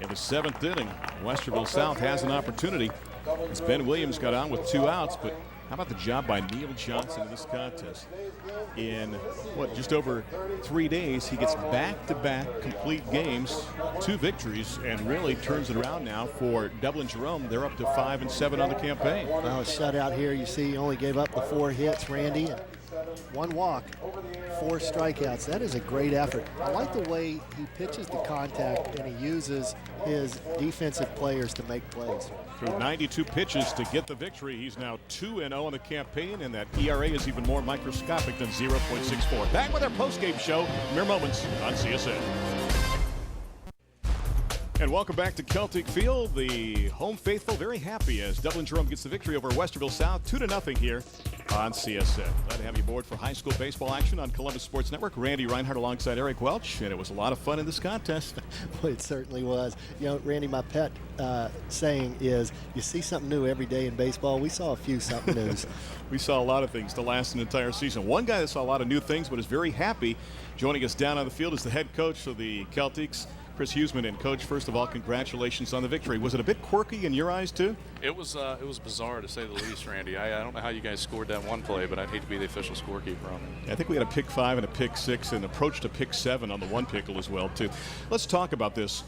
In the 7th inning, Westerville South has an opportunity as Ben Williams got on with 2 outs, but how about the job by Neil Johnson in this contest? In, just over 3 days, he gets back-to-back complete games, 2 victories, and really turns it around now for Dublin Jerome. They're up to 5-7 on the campaign. Well, a shutout here. You see he only gave up the 4 hits, Randy, and 1 walk, 4 strikeouts. That is a great effort. I like the way he pitches the contact and he uses his defensive players to make plays. Through 92 pitches to get the victory, he's now 2-0 on the campaign, and that ERA is even more microscopic than 0.64. Back with our postgame show in mere moments on CSN. And welcome back to Celtic Field. The home faithful very happy as Dublin Jerome gets the victory over Westerville South 2-0 here on CSN. Glad to have you aboard for high school baseball action on Columbus Sports Network. Randy Reinhardt alongside Eric Welch, and it was a lot of fun in this contest. Well, it certainly was. You know, Randy, my pet saying is you see something new every day in baseball. We saw a few something news. We saw a lot of things to last an entire season. One guy that saw a lot of new things but is very happy joining us down on the field is the head coach of the Celtics, Chris Huseman. And Coach, first of all, congratulations on the victory. Was it a bit quirky in your eyes too? It was bizarre to say the least, Randy. I don't know how you guys scored that one play, but I'd hate to be the official scorekeeper on it. I think we had a pick 5 and a pick 6 and approached a pick 7 on the one pickle as well too. Let's talk about this.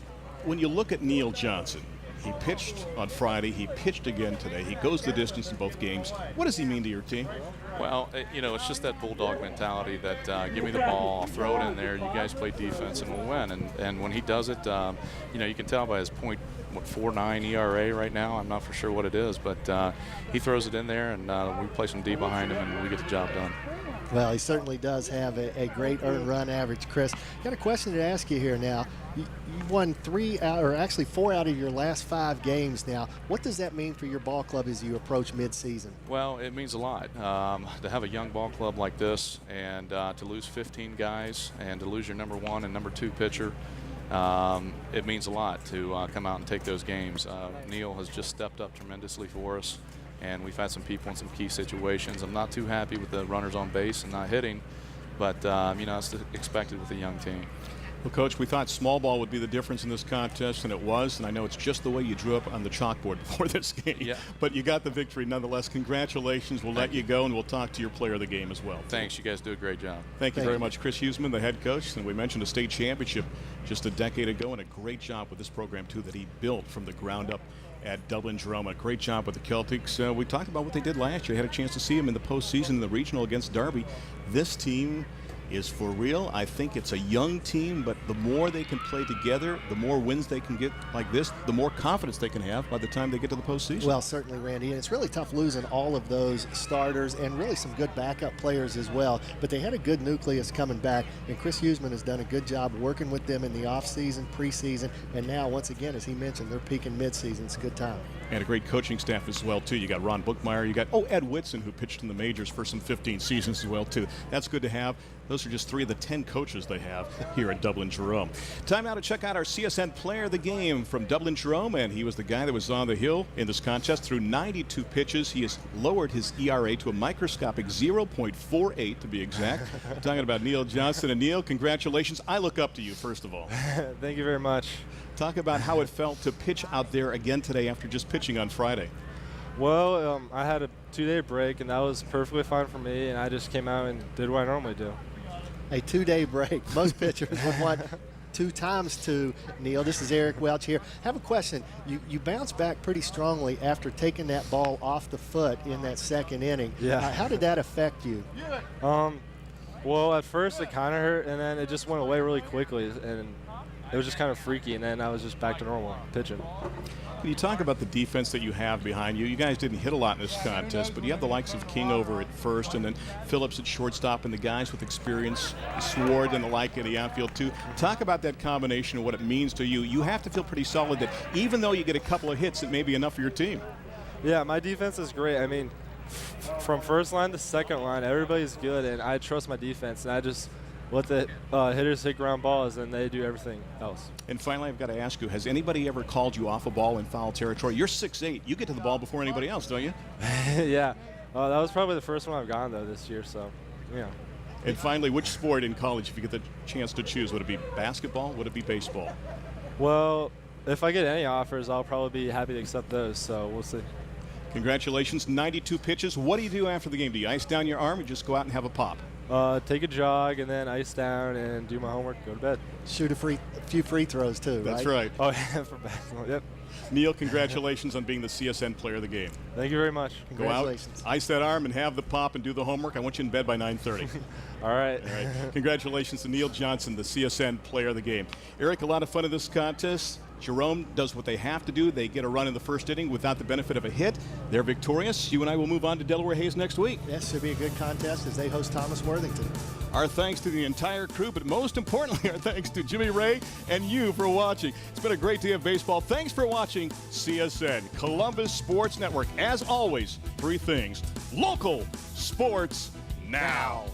When you look at Neil Johnson, he pitched on Friday. He pitched again today. He goes the distance in both games. What does he mean to your team? Well, it's just that bulldog mentality that give me the ball, I'll throw it in there, you guys play defense, and we'll win. And when he does it, you can tell by his .49 ERA right now. I'm not for sure what it is, but he throws it in there, and we play some D behind him, and we get the job done. Well, he certainly does have a great earned run average. Chris, got a question to ask you here now. You've won 4 out of your last 5 games now. What does that mean for your ball club as you approach midseason? Well, it means a lot. To have a young ball club like this and to lose 15 guys and to lose your number 1 and number 2 pitcher, it means a lot to come out and take those games. Neil has just stepped up tremendously for us, and we've had some people in some key situations. I'm not too happy with the runners on base and not hitting, but it's expected with a young team. Well, Coach, we thought small ball would be the difference in this contest, and it was. And I know it's just the way you drew up on the chalkboard before this game. Yeah. But you got the victory nonetheless. Congratulations. We'll let you go, and we'll talk to your player of the game as well. Thanks. You guys do a great job. Thank you very much, Chris Huseman, the head coach. And we mentioned a state championship just a decade ago, and a great job with this program, too, that he built from the ground up at Dublin Jerome. A great job with the Celtics. We talked about what they did last year. I had a chance to see them in the postseason in the regional against Derby. This team is for real. I think it's a young team, but the more they can play together, the more wins they can get like this, the more confidence they can have by the time they get to the postseason. Well, certainly, Randy, and it's really tough losing all of those starters and really some good backup players as well. But they had a good nucleus coming back, and Chris Huseman has done a good job working with them in the offseason, preseason, and now, once again, as he mentioned, they're peaking midseason. It's a good time. And a great coaching staff as well, too. You got Ron Bookmeyer. You got, Ed Whitson, who pitched in the majors for some 15 seasons as well, too. That's good to have. Those are just 3 of the 10 coaches they have here at Dublin Jerome. Time now to check out our CSN player of the game from Dublin Jerome, and he was the guy that was on the hill in this contest. Through 92 pitches, he has lowered his ERA to a microscopic 0.48 to be exact. I'm talking about Neil Johnson. And Neil, congratulations. I look up to you, first of all. Thank you very much. Talk about how it felt to pitch out there again today after just pitching on Friday. Well, I had a 2-day break, and that was perfectly fine for me, and I just came out and did what I normally do. A 2-day break. Most pitchers would want 2 times 2. Neil, this is Eric Welch here. I have a question. You bounced back pretty strongly after taking that ball off the foot in that 2nd inning. Yeah. How did that affect you? Well, at first it kind of hurt, and then it just went away really quickly, and it was just kind of freaky, and then I was just back to normal pitching. When you talk about the defense that you have behind you, you guys didn't hit a lot in this contest, but you have the likes of King over at first, and then Phillips at shortstop, and the guys with experience, Sward and the like in the outfield too. Talk about that combination and what it means to you. You have to feel pretty solid that even though you get a couple of hits, it may be enough for your team. Yeah, my defense is great. I mean, from first line to second line, everybody's good, and I trust my defense, and I just let the hitters hit ground balls, and they do everything else. And finally, I've got to ask you, has anybody ever called you off a ball in foul territory? You're 6'8". You get to the ball before anybody else, don't you? Yeah. That was probably the first one I've gotten, though, this year, so, yeah. And finally, which sport in college, if you get the chance to choose, would it be basketball? Would it be baseball? Well, if I get any offers, I'll probably be happy to accept those. So we'll see. Congratulations, 92 pitches. What do you do after the game? Do you ice down your arm or just go out and have a pop? Take a jog and then ice down and do my homework, go to bed. Shoot a few free throws too, That's right. Oh, yeah, for basketball, yep. Neil, congratulations on being the CSN Player of the Game. Thank you very much. Go out, Congratulations. ice that arm, and have the pop and do the homework. I want you in bed by 9:30. All right. All right. Congratulations to Neil Johnson, the CSN Player of the Game. Eric, a lot of fun in this contest. Jerome does what they have to do. They get a run in the first inning without the benefit of a hit. They're victorious. You and I will move on to Delaware Hayes next week. Yes, should be a good contest as they host Thomas Worthington. Our thanks to the entire crew, but most importantly, our thanks to Jimmy Ray and you for watching. It's been a great day of baseball. Thanks for watching CSN, Columbus Sports Network. As always, 3 things. Local sports now.